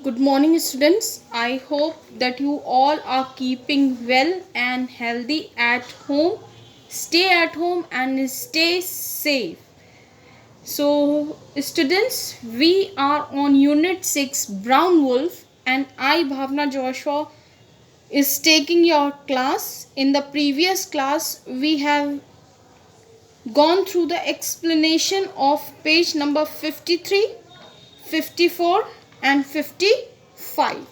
Good morning, students. I hope that you all are keeping well and healthy at home. Stay at home and stay safe. So, students, we are on Unit 6 Brown Wolf, and I, Bhavna Joshua, is taking your class. In the previous class, we have gone through the explanation of page number 53, 54, and 55.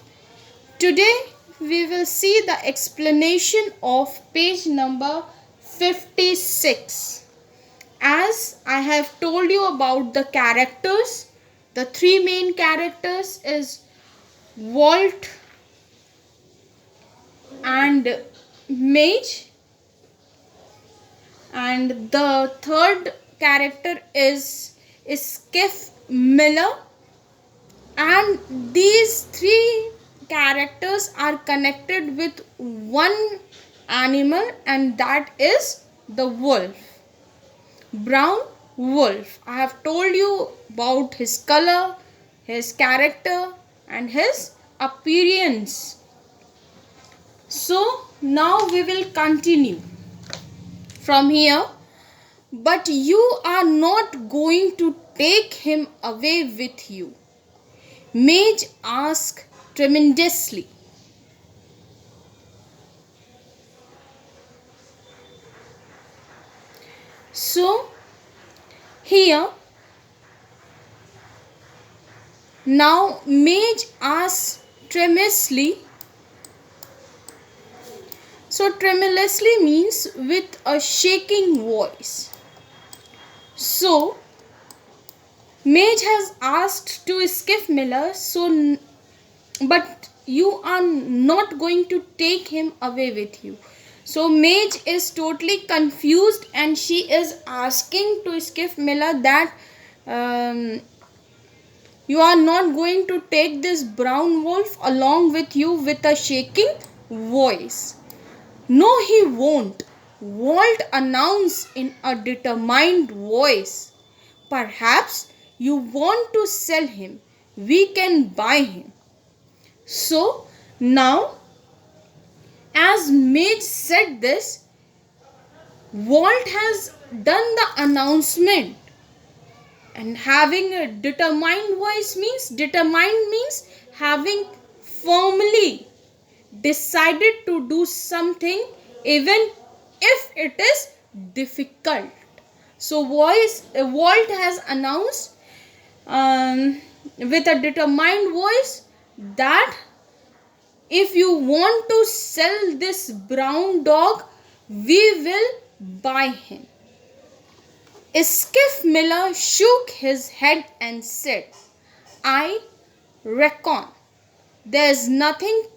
Today we will see the explanation of page number 56. As I have told you about the characters, the three main characters is Walt and Mage, and the third character is Skiff Miller, and these three characters are connected with one animal, and that is the wolf. Brown wolf. I have told you about his color, his character, and his appearance. So now we will continue from here. But you are not going to take him away with you, Mage asked tremulously. So, here, now Mage asks tremulously. So, tremulously means with a shaking voice. So, Mage has asked to Skiff Miller, but you are not going to take him away with you. So Mage is totally confused, and she is asking to Skiff Miller that you are not going to take this brown wolf along with you with a shaking voice. No, he won't, Walt announced in a determined voice. Perhaps you want to sell him. We can buy him. So now, as Mage said this, Walt has done the announcement, and having a determined voice means having firmly decided to do something even if it is difficult. So Walt has announced with a determined voice that if you want to sell this brown dog, we will buy him. Skiff Miller shook his head and said, I reckon there's nothing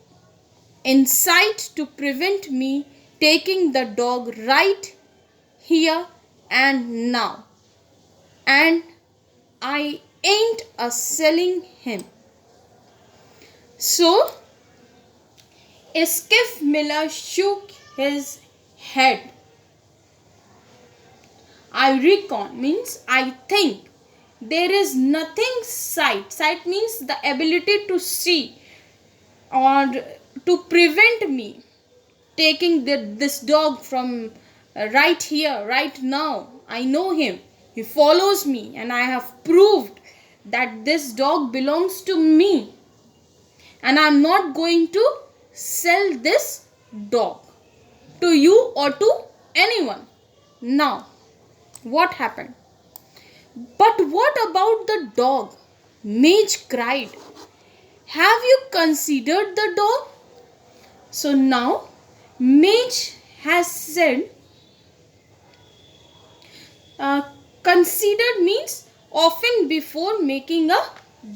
in sight to prevent me taking the dog right here and now. And I ain't a selling him. So, Skiff Miller shook his head. I reckon means I think. There is nothing sight. Sight means the ability to see or to prevent me taking this dog from right here, right now. I know him. He follows me, and I have proved that this dog belongs to me. And I am not going to sell this dog to you or to anyone. Now, what happened? But what about the dog? Mage cried. Have you considered the dog? So now, Mage has said, considered means often before making a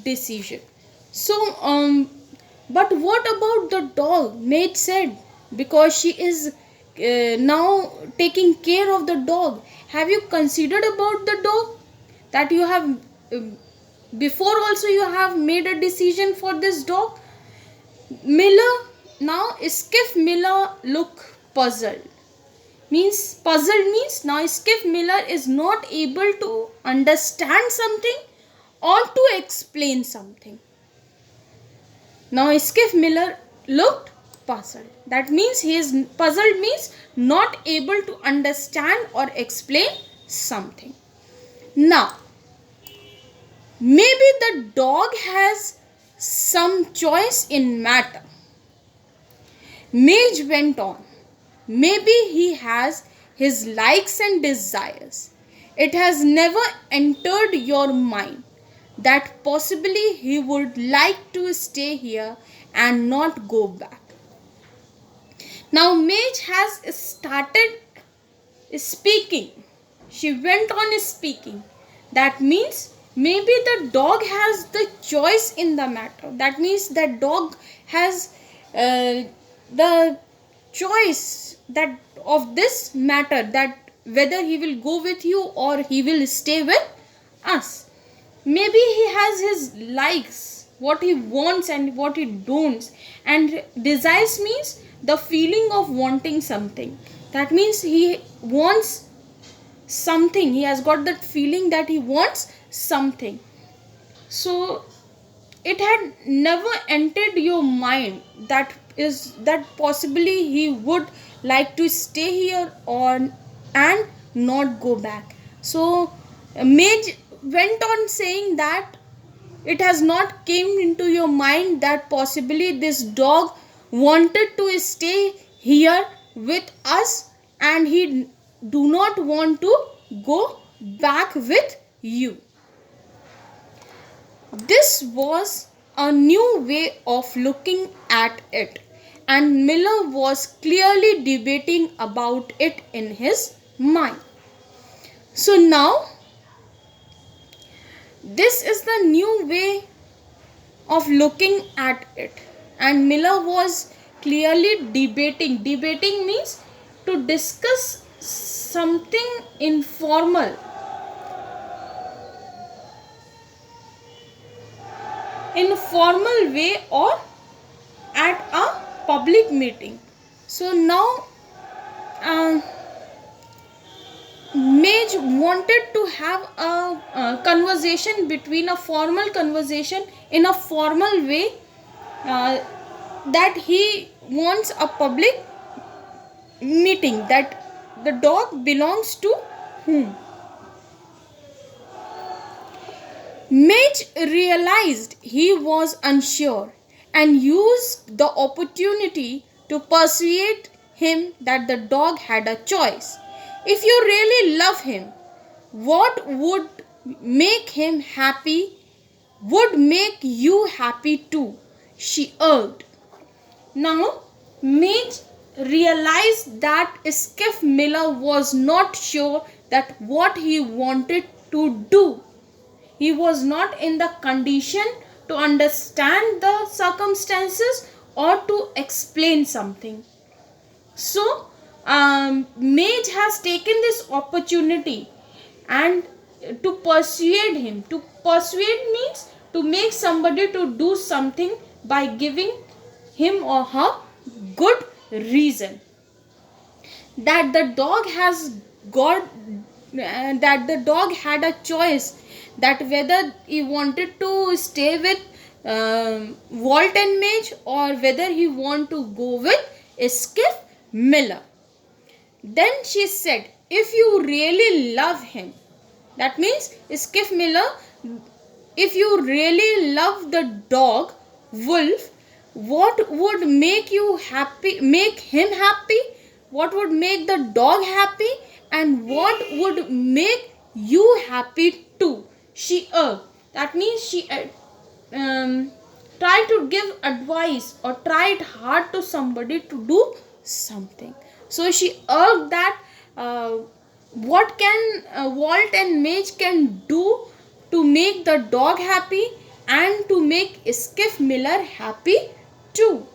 decision. So, but what about the dog? Mage said, because she is now taking care of the dog. Have you considered about the dog? That you have, before also you have made a decision for this dog? Skiff Miller look puzzled. Puzzled means now Skiff Miller is not able to understand something or to explain something. Now Skiff Miller looked puzzled. That means he is puzzled means not able to understand or explain something. Now, maybe the dog has some choice in matter. Mage went on. Maybe he has his likes and desires. It has never entered your mind that possibly he would like to stay here and not go back. Now Mage has started speaking. She went on speaking. That means maybe the dog has the choice in the matter. That means that dog has the choice that of this matter, that whether he will go with you or he will stay with us. Maybe he has his likes, what he wants and what he don't. And desires means the feeling of wanting something. That means he wants something. He has got that feeling that he wants something. So it had never entered your mind that possibly he would like to stay here or and not go back. So Mage went on saying that it has not came into your mind that possibly this dog wanted to stay here with us and he do not want to go back with you. This was a new way of looking at it, and Miller was clearly debating about it in his mind. So now, this is the new way of looking at it, and Miller was clearly debating. Debating means to discuss something informal. In a formal way or at a public meeting. So now Mage wanted to have a conversation between a formal conversation in a formal way, that he wants a public meeting, that the dog belongs to whom. Mage realized he was unsure and used the opportunity to persuade him that the dog had a choice. If you really love him, what would make him happy would make you happy too, she urged. Now, Mage realized that Skiff Miller was not sure that what he wanted to do. He was not in the condition to understand the circumstances or to explain something. So, Mage has taken this opportunity and to persuade him. To persuade means to make somebody to do something by giving him or her good reason. That the dog has got, that the dog had a choice, that whether he wanted to stay with Walt and Mage or whether he want to go with Skiff Miller. Then she said, if you really love him, that means Skiff Miller, if you really love the dog Wolf, what would make you happy, make him happy, what would make the dog happy, and what would make you happy too, she urged. That means she tried to give advice or tried hard to somebody to do something. So she urged that what can Walt and Mage can do to make the dog happy and to make Skiff Miller happy too.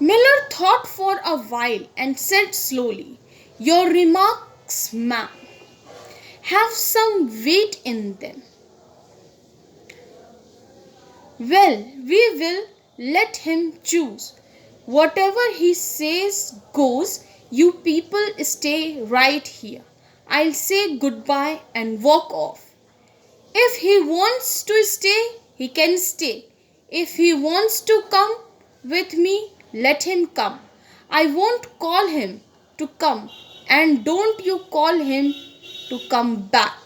Miller thought for a while and said slowly, your remarks, ma'am, have some weight in them. Well, we will let him choose. Whatever he says goes. You people stay right here. I'll say goodbye and walk off. If he wants to stay, he can stay. If he wants to come with me, let him come. I won't call him to come, and don't you call him to come back.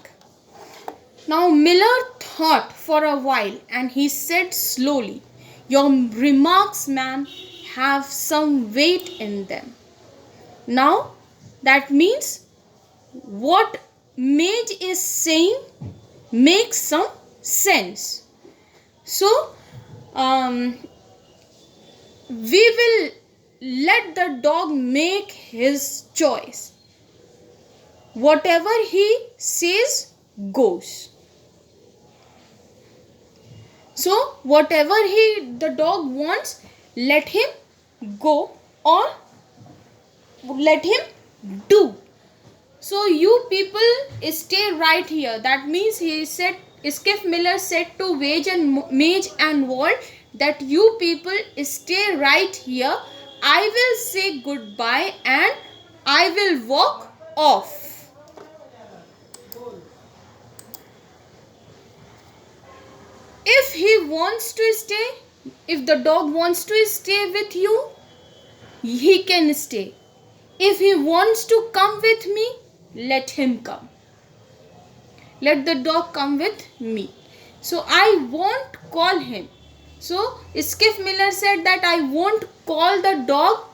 Now Miller thought for a while and he said slowly, your remarks, man, have some weight in them. Now that means what Mage is saying makes some sense. So we will let the dog make his choice. Whatever he says goes. So whatever the dog wants, let him go or let him do. So you people stay right here. That means he said, Skiff Miller said to Mage and Walt that you people stay right here. I will say goodbye and I will walk off. If he wants to stay, if the dog wants to stay with you, he can stay. If he wants to come with me, let him come. Let the dog come with me. So I won't call him. So Skiff Miller said that I won't call the dog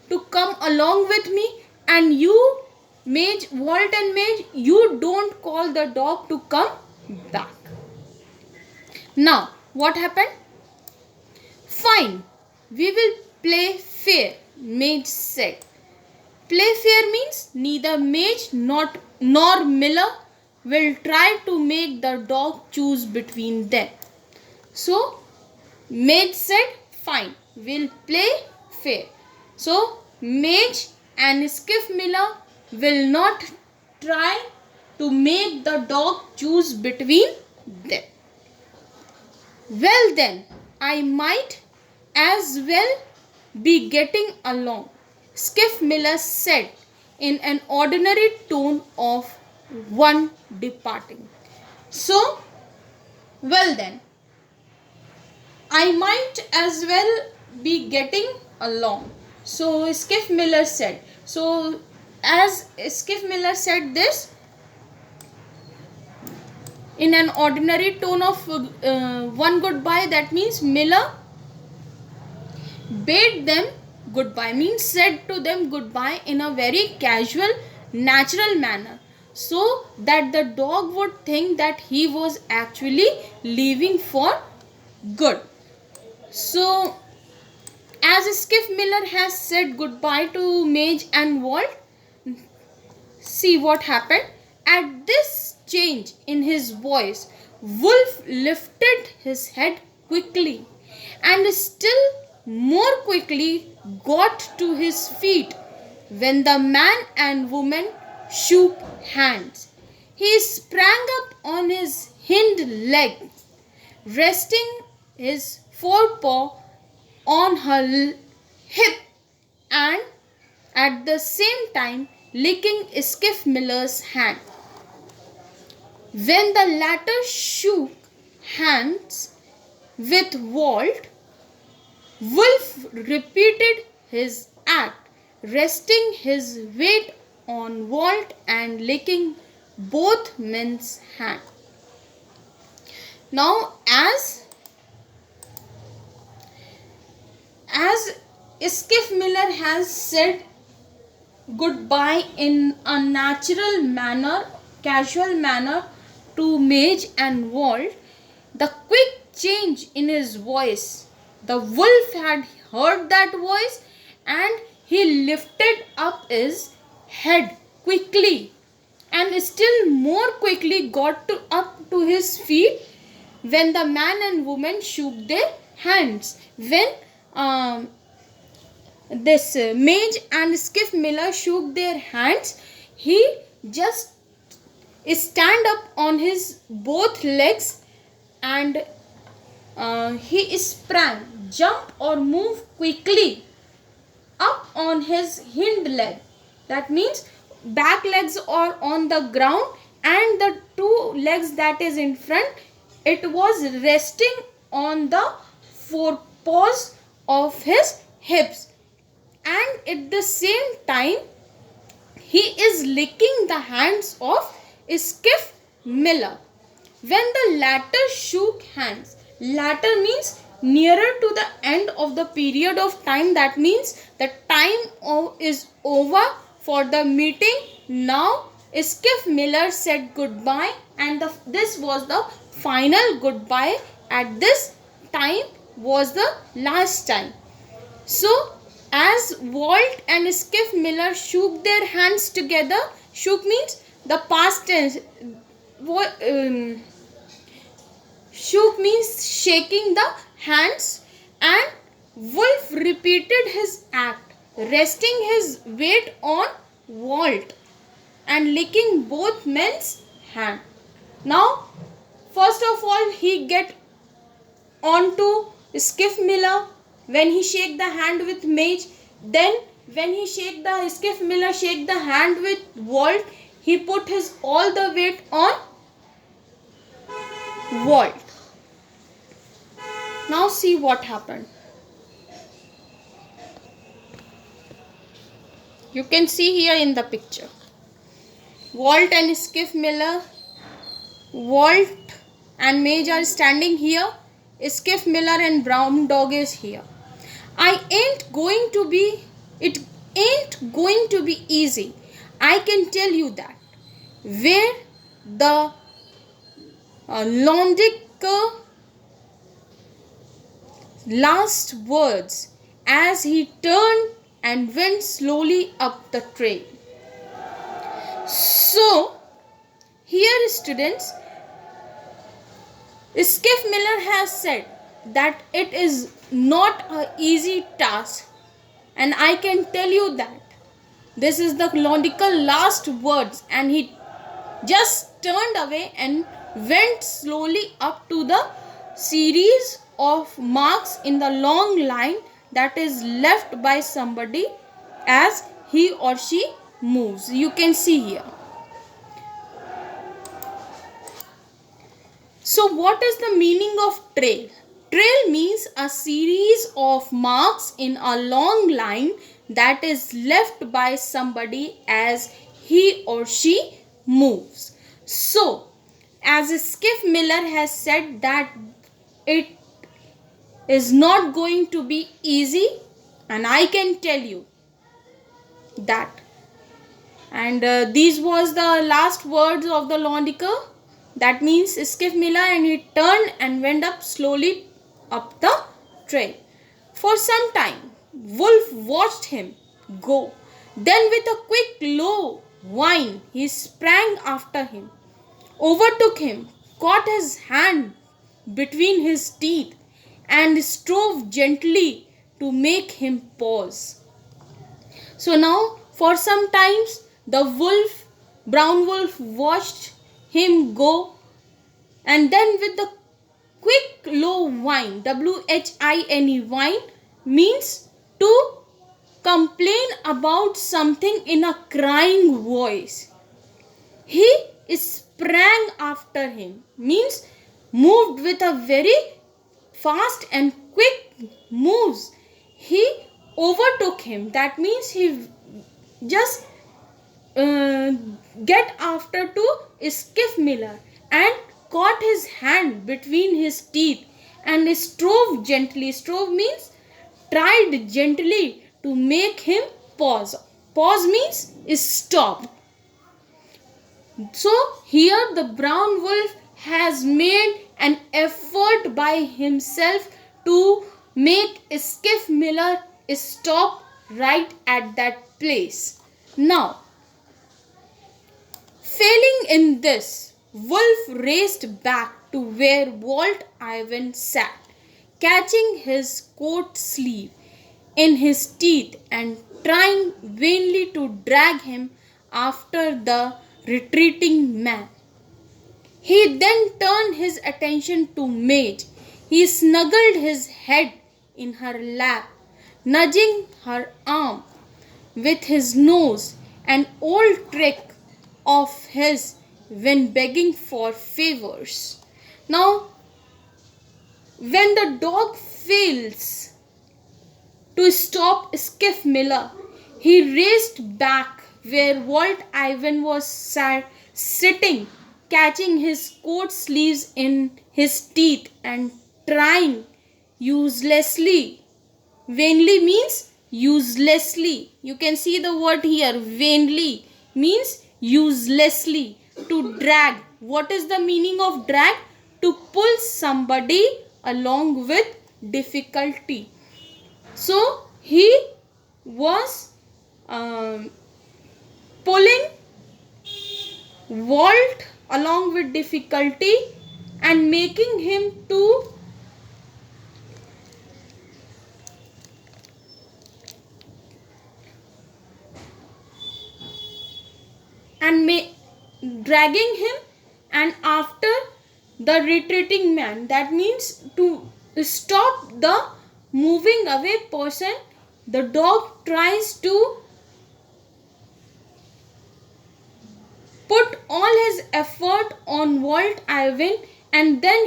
to come along with me, and you, Mage, Walt and Mage, you don't call the dog to come back. Now, what happened? Fine, we will play fair, Mage said. Play fair means neither Mage nor Miller will try to make the dog choose between them. So, Mage said, fine, we'll play fair. So, Mage and Skiff Miller will not try to make the dog choose between them. Well then, I might as well be getting along, Skiff Miller said in an ordinary tone of one departing. So, well then, I might as well be getting along. So, Skiff Miller said. So, as Skiff Miller said this, in an ordinary tone of one goodbye, that means Miller bade them goodbye, means said to them goodbye in a very casual, natural manner, so that the dog would think that he was actually leaving for good. So, as Skiff Miller has said goodbye to Mage and Walt, see what happened. At this change in his voice, Wolf lifted his head quickly and still more quickly got to his feet when the man and woman shook hands. He sprang up on his hind legs, resting his forepaw on her hip and at the same time licking Skiff Miller's hand. When the latter shook hands with Walt, Wolf repeated his act, resting his weight on Walt and licking both men's hands. Now, as Skiff Miller has said goodbye in a natural manner, casual manner to Mage and Walt, the quick change in his voice, the wolf had heard that voice and he lifted up his head quickly and still more quickly got up to his feet when the man and woman shook their hands. When this Mage and Skiff Miller shook their hands, he just stand up on his both legs and he sprang, jump or move quickly up on his hind leg. That means back legs are on the ground and the two legs that is in front, it was resting on the four paws of his hips, and at the same time he is licking the hands of Skiff Miller. When the latter shook hands, latter means nearer to the end of the period of time, that means the time is over for the meeting. Now Skiff Miller said goodbye, and this was the final goodbye. At this time was the last time. So as Walt and Skiff Miller shook their hands together, shook means the past tense. Shook means shaking the hands, and Wolf repeated his act, resting his weight on Walt and licking both men's hand. Now, first of all, he get on to Skiff Miller when he shake the hand with Mage. Then when he shake the Skiff Miller shake the hand with Walt, he put his all the weight on Walt. Now see what happened. You can see here in the picture. Walt and Skiff Miller. Walt and Mage are standing here. Skiff Miller and Brown Dog is here. It ain't going to be easy. I can tell you that. Where the Londiker last words as he turned and went slowly up the train. So, here students, Skiff Miller has said that it is not an easy task, and I can tell you that this is the Londiker last words, and he just turned away and went slowly up to the series of marks in the long line that is left by somebody as he or she moves. You can see here. So what is the meaning of trail? Trail means a series of marks in a long line that is left by somebody as he or she moves. So, as Skiff Miller has said that it is not going to be easy, and I can tell you that. And these was the last words of the Londiker. That means Skiff Miller, and he turned and went up slowly up the trail. For some time, Wolf watched him go. Then with a quick low whine, he sprang after him, overtook him, caught his hand between his teeth, and strove gently to make him pause. So now, for some times, the brown wolf watched him go, and then with the quick low whine, WHINE, whine means to complain about something in a crying voice. He sprang after him, means moved with a very fast and quick moves. He overtook him, that means he just get after to Skiff Miller and caught his hand between his teeth and strove gently. Strove means tried gently to make him pause. Pause means stop. So here the brown wolf has made an effort by himself to make Skiff Miller stop right at that place. Now, failing in this, Wolf raced back to where Walt Ivan sat, catching his coat sleeve in his teeth and trying vainly to drag him after the retreating man. He then turned his attention to Madge. He snuggled his head in her lap, nudging her arm with his nose, an old trick of his when begging for favors. Now, when the dog fails to stop Skiff Miller. He raced back where Walt Ivan was sitting, catching his coat sleeves in his teeth and trying uselessly. Vainly means uselessly. You can see the word here. Vainly means uselessly. To drag. What is the meaning of drag? To pull somebody along with difficulty. So he was pulling Walt along with difficulty and making him to dragging him, and after the retreating man, that means to stop the moving away person, the dog tries to put all his effort on Walt Ivan, and then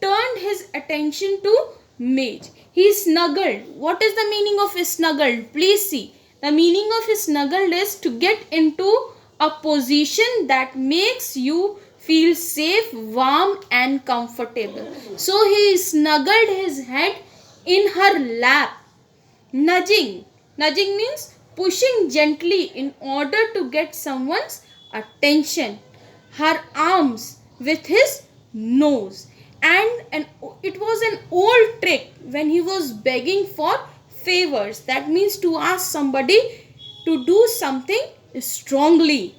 turned his attention to Madge. He snuggled. What is the meaning of snuggled? Please see. The meaning of snuggled is to get into a position that makes you feel safe, warm and comfortable. So he snuggled his head in her lap. Nudging. Nudging means pushing gently in order to get someone's attention. Her arms with his nose. And it was an old trick when he was begging for favors. That means to ask somebody to do something strongly.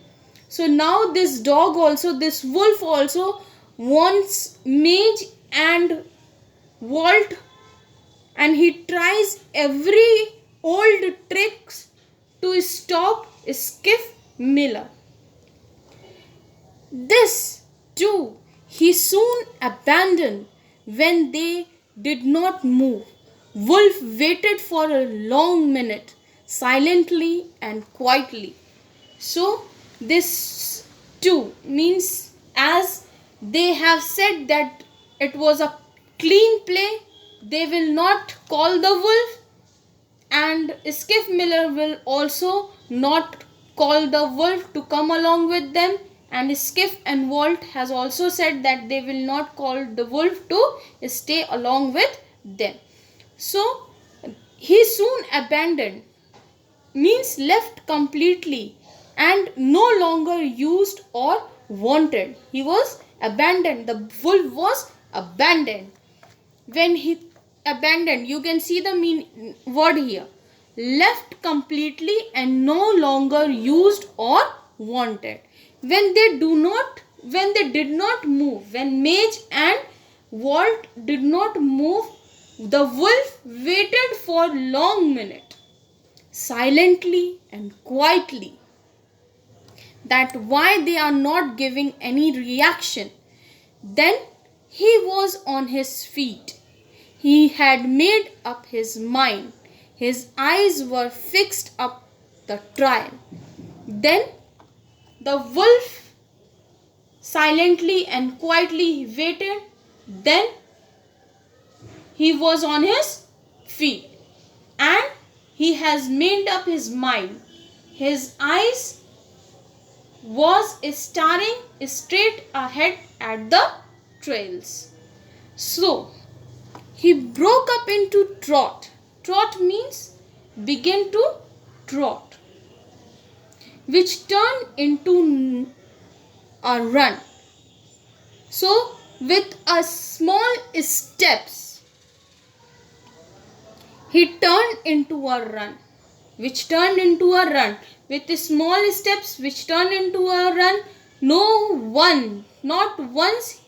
So now this dog also, this wolf also wants Madge and Walt, and he tries every old tricks to stop Skiff Miller. This too he soon abandoned when they did not move. Wolf waited for a long minute, silently and quietly. So this too means, as they have said that it was a clean play, they will not call the wolf, and Skiff Miller will also not call the wolf to come along with them, and Skiff and Walt has also said that they will not call the wolf to stay along with them. So he soon abandoned means left completely and no longer used or wanted. He was abandoned. The wolf was abandoned. When he abandoned, you can see the word here. Left completely and no longer used or wanted. When they did not move, when Madge and Walt did not move, the wolf waited for long minute, silently and quietly. That why they are not giving any reaction. Then he was on his feet. He had made up his mind. His eyes were fixed up the trial. Then the wolf silently and quietly waited. Then he was on his feet and he has made up his mind. His eyes was staring straight ahead at the trails. So he broke up into trot. Trot means begin to trot, which turned into a run. So with a small steps, he turned into a run, which turned into a run. With the small steps, which turned into a run, not once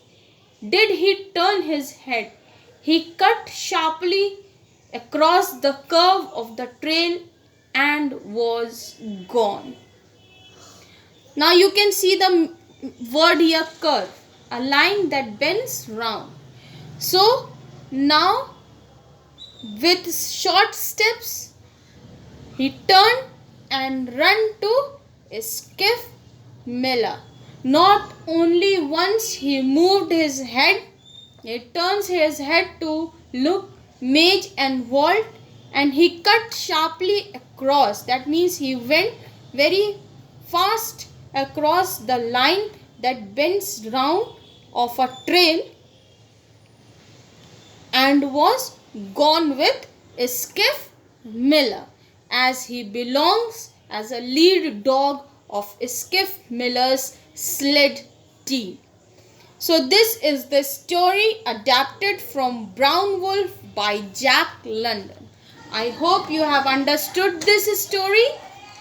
did he turn his head. He cut sharply across the curve of the trail and was gone. Now you can see the word here, curve, a line that bends round. So now with short steps, he turned and ran to Skiff Miller. Not only once he moved his head, He turns his head to look Mage and Walt, and he cut sharply across. That means he went very fast across the line that bends round of a trail and was gone with Skiff Miller, as he belongs as a lead dog of Skiff Miller's sled team. So this is the story adapted from Brown Wolf by Jack London. I hope you have understood this story.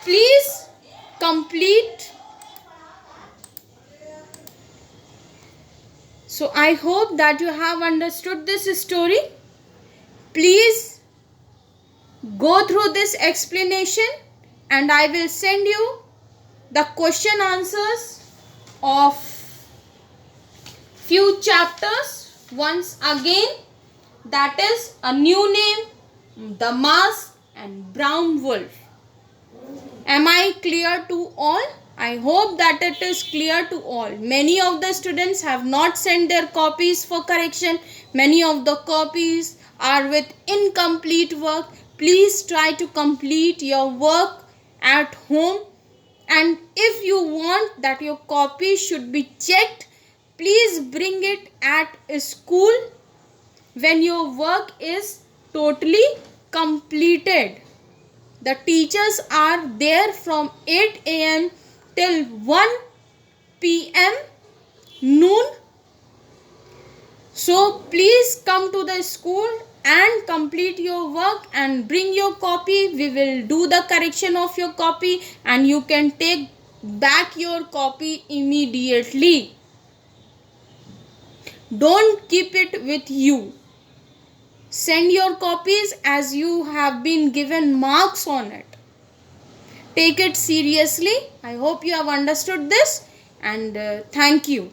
Please complete. So I hope that you have understood this story. Please go through this explanation and I will send you the question answers of few chapters once again, that is A New Name, The Mask and Brown Wolf. Am I clear to all? I hope that it is clear to all. Many of the students have not sent their copies for correction. Many of the copies are with incomplete work. Please try to complete your work at home. And if you want that your copy should be checked, please bring it at school when your work is totally completed. The teachers are there from 8 a.m. till 1 p.m. noon. So please come to the school and complete your work and bring your copy. We will do the correction of your copy and you can take back your copy immediately. Don't keep it with you. Send your copies as you have been given marks on it. Take it seriously. I hope you have understood this and thank you.